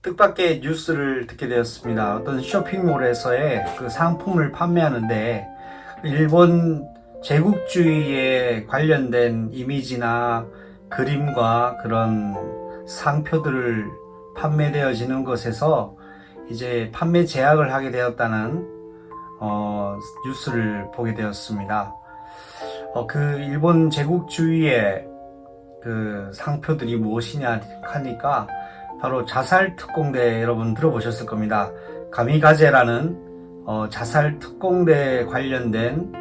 뜻밖의 뉴스를 듣게 되었습니다. 어떤 쇼핑몰에서의 그 상품을 판매하는데 일본 제국주의에 관련된 이미지나 그림과 그런 상표들을 판매되어지는 것에서 이제 판매 제약을 하게 되었다는 뉴스를 보게 되었습니다. 그 일본 제국주의의 그 상표들이 무엇이냐 하니까 바로 자살 특공대, 여러분 들어보셨을 겁니다. 가미가제라는 자살 특공대 관련된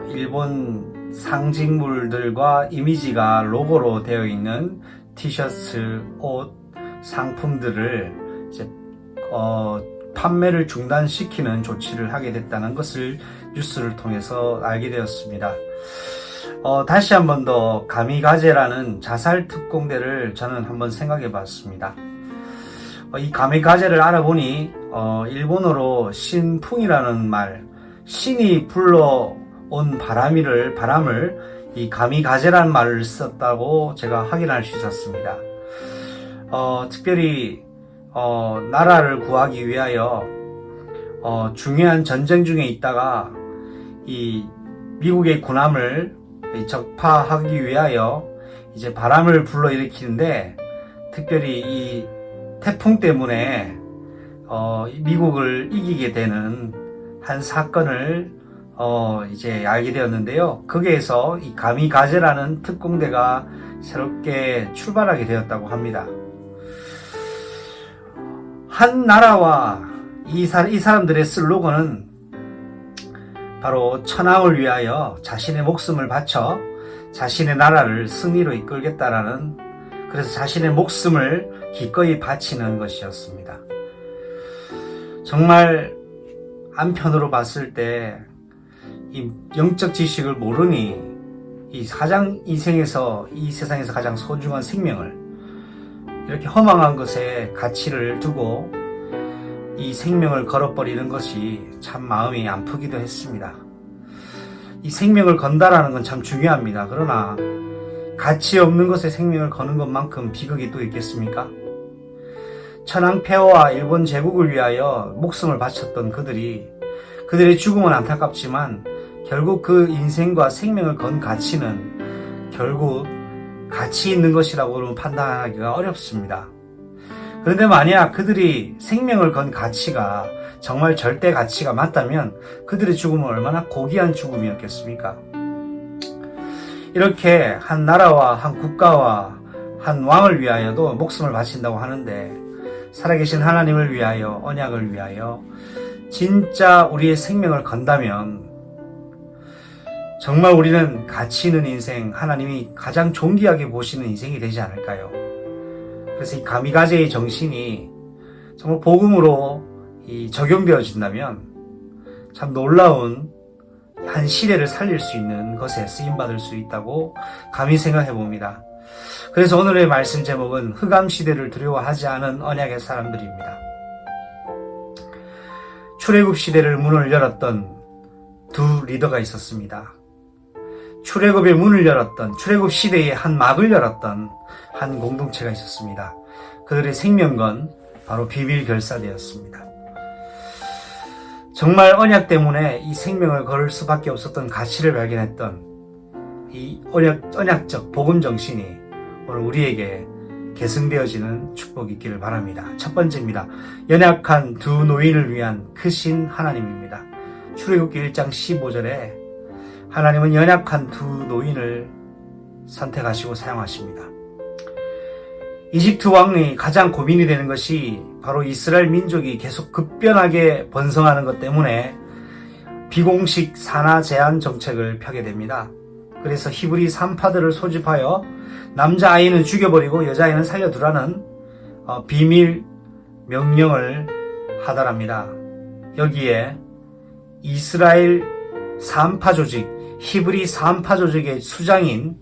일본 상징물들과 이미지가 로고로 되어 있는 티셔츠, 옷, 상품들을 이제 판매를 중단시키는 조치를 하게 됐다는 것을 뉴스를 통해서 알게 되었습니다. 다시 한 번 더 가미가제라는 자살 특공대를 저는 한번 생각해 봤습니다. 이 가미가제를 알아보니 일본어로 신풍이라는 말, 신이 불러온 바람을 이 가미가제라는 말을 썼다고 제가 확인할 수 있었습니다. 특별히 나라를 구하기 위하여 중요한 전쟁 중에 있다가 이 미국의 군함을 적파하기 위하여 이제 바람을 불러일으키는데, 특별히 이 태풍 때문에 미국을 이기게 되는 한 사건을 이제 알게 되었는데요. 거기에서 이 가미가제라는 특공대가 새롭게 출발하게 되었다고 합니다. 한 나라와 이 사람들의 슬로건은 바로 천황을 위하여 자신의 목숨을 바쳐 자신의 나라를 승리로 이끌겠다라는, 그래서 자신의 목숨을 기꺼이 바치는 것이었습니다. 정말 한편으로 봤을 때 이 영적 지식을 모르니 이 세상에서 가장 소중한 생명을 이렇게 허망한 것에 가치를 두고 이 생명을 걸어버리는 것이 참 마음이 아프기도 했습니다. 이 생명을 건다라는 건 참 중요합니다. 그러나 가치 없는 것에 생명을 거는 것만큼 비극이 또 있겠습니까? 천황폐하와 일본 제국을 위하여 목숨을 바쳤던 그들의 죽음은 안타깝지만 결국 그 인생과 생명을 건 가치는 결국 가치 있는 것이라고는 판단하기가 어렵습니다. 그런데 만약 그들이 생명을 건 가치가 정말 절대 가치가 맞다면 그들의 죽음은 얼마나 고귀한 죽음이었겠습니까? 이렇게 한 나라와 한 국가와 한 왕을 위하여도 목숨을 바친다고 하는데, 살아계신 하나님을 위하여, 언약을 위하여 진짜 우리의 생명을 건다면 정말 우리는 가치 있는 인생, 하나님이 가장 존귀하게 보시는 인생이 되지 않을까요? 그래서 이 가미가제의 정신이 정말 복음으로 적용되어진다면 참 놀라운 한 시대를 살릴 수 있는 것에 쓰임받을 수 있다고 감히 생각해 봅니다. 그래서 오늘의 말씀 제목은 흑암시대를 두려워하지 않은 언약의 사람들입니다. 출애굽 시대를 문을 열었던 두 리더가 있었습니다. 출애굽의 문을 열었던, 출애굽 시대의 한 막을 열었던 한 공동체가 있었습니다. 그들의 생명건 바로 비밀 결사되었습니다. 정말 언약 때문에 이 생명을 걸을 수밖에 없었던 가치를 발견했던 이 언약적 복음 정신이 오늘 우리에게 계승되어지는 축복이 있기를 바랍니다. 첫 번째입니다. 연약한 두 노인을 위한 크신 하나님입니다. 출애굽기 1장 15절에 하나님은 연약한 두 노인을 선택하시고 사용하십니다. 이집트 왕이 가장 고민이 되는 것이 바로 이스라엘 민족이 계속 급변하게 번성하는 것 때문에 비공식 산하 제한 정책을 펴게 됩니다. 그래서 히브리 산파들을 소집하여 남자아이는 죽여버리고 여자아이는 살려두라는 비밀 명령을 하더랍니다. 여기에 이스라엘 산파 조직, 히브리 산파 조직의 수장인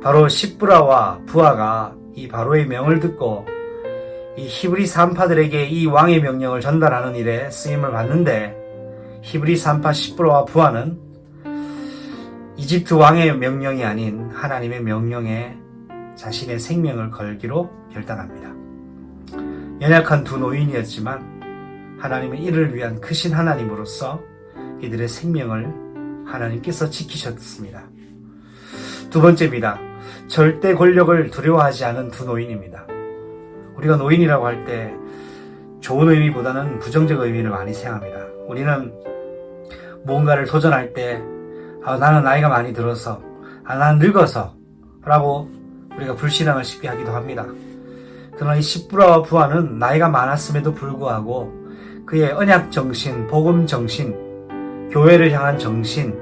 바로 십브라와 부하가 이 바로의 명을 듣고 이 히브리 산파들에게 이 왕의 명령을 전달하는 일에 쓰임을 받는데, 히브리 산파 십브라와 부하는 이집트 왕의 명령이 아닌 하나님의 명령에 자신의 생명을 걸기로 결단합니다. 연약한 두 노인이었지만 하나님은 이를 위한 크신 하나님으로서 이들의 생명을 하나님께서 지키셨습니다. 두 번째입니다. 절대 권력을 두려워하지 않은 두 노인입니다. 우리가 노인이라고 할 때 좋은 의미보다는 부정적 의미를 많이 생각합니다. 우리는 무언가를 도전할 때 나는 나이가 많이 들어서 나는 늙어서 라고 우리가 불신앙을 쉽게 하기도 합니다. 그러나 이 십부라와 부하는 나이가 많았음에도 불구하고 그의 언약 정신, 복음 정신, 교회를 향한 정신,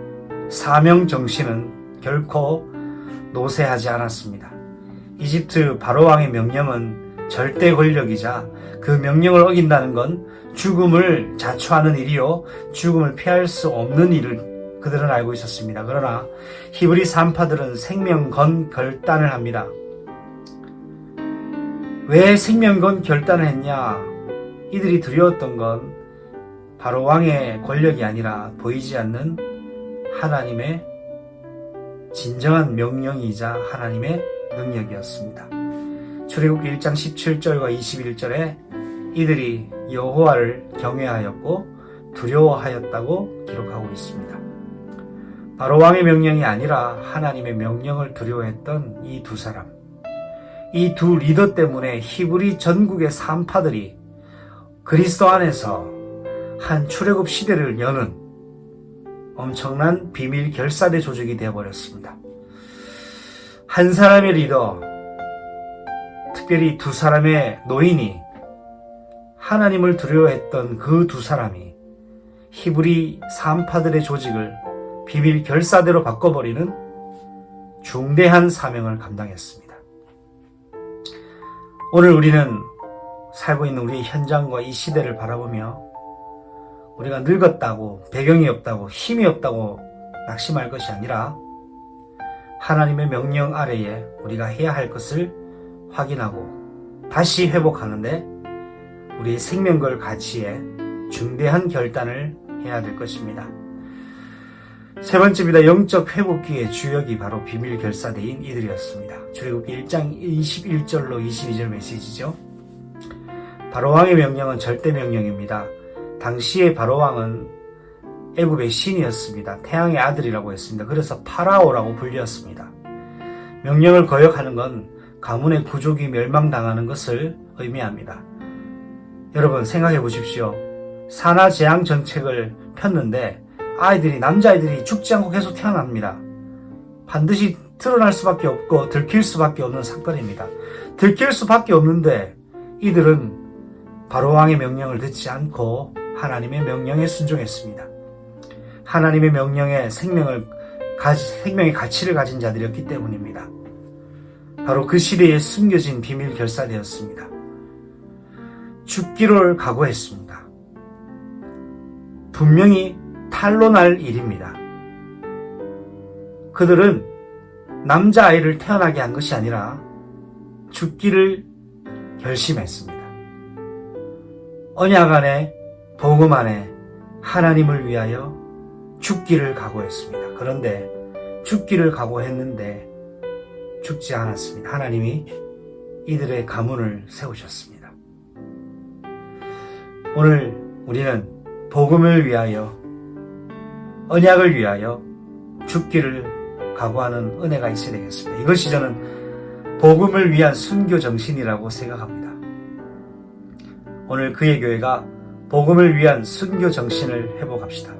사명 정신은 결코 노쇠하지 않았습니다. 이집트 바로왕의 명령은 절대 권력이자 그 명령을 어긴다는 건 죽음을 자초하는 일이요 죽음을 피할 수 없는 일을 그들은 알고 있었습니다. 그러나 히브리 산파들은 생명 건 결단을 합니다. 왜 생명 건 결단을 했냐? 이들이 두려웠던 건 바로 왕의 권력이 아니라 보이지 않는 하나님의 진정한 명령이자 하나님의 능력이었습니다. 출애굽기 1장 17절과 21절에 이들이 여호와를 경외하였고 두려워하였다고 기록하고 있습니다. 바로 왕의 명령이 아니라 하나님의 명령을 두려워했던 이 두 사람, 이 두 리더 때문에 히브리 전국의 산파들이 그리스도 안에서 한 출애굽 시대를 여는 엄청난 비밀 결사대 조직이 되어버렸습니다. 한 사람의 리더, 특별히 두 사람의 노인이 하나님을 두려워했던 그 두 사람이 히브리 산파들의 조직을 비밀 결사대로 바꿔버리는 중대한 사명을 감당했습니다. 오늘 우리는 살고 있는 우리의 현장과 이 시대를 바라보며 우리가 늙었다고, 배경이 없다고, 힘이 없다고 낙심할 것이 아니라 하나님의 명령 아래에 우리가 해야 할 것을 확인하고 다시 회복하는데 우리의 생명걸 가치에 중대한 결단을 해야 될 것입니다. 세 번째입니다. 영적 회복기의 주역이 바로 비밀 결사대인 이들이었습니다. 출애굽기 1장 21절로 22절 메시지죠. 바로왕의 명령은 절대 명령입니다. 당시의 바로왕은 애굽의 신이었습니다. 태양의 아들이라고 했습니다. 그래서 파라오라고 불렸습니다. 명령을 거역하는 건 가문의 부족이 멸망당하는 것을 의미합니다. 여러분 생각해 보십시오. 산하제왕 정책을 폈는데 남자아이들이 죽지 않고 계속 태어납니다. 반드시 드러날 수밖에 없고 들킬 수밖에 없는 사건입니다. 들킬 수밖에 없는데 이들은 바로왕의 명령을 듣지 않고 하나님의 명령에 순종했습니다. 하나님의 명령에 생명의 가치를 가진 자들이었기 때문입니다. 바로 그 시대에 숨겨진 비밀 결사되었습니다. 죽기를 각오했습니다. 분명히 탄로날 일입니다. 그들은 남자아이를 태어나게 한 것이 아니라 죽기를 결심했습니다. 언약 안에, 복음 안에 하나님을 위하여 죽기를 각오했습니다. 그런데 죽기를 각오했는데 죽지 않았습니다. 하나님이 이들의 가문을 세우셨습니다. 오늘 우리는 복음을 위하여, 언약을 위하여 죽기를 각오하는 은혜가 있어야 되겠습니다. 이것이 저는 복음을 위한 순교 정신이라고 생각합니다. 오늘 그의 교회가 복음을 위한 순교 정신을 회복합시다.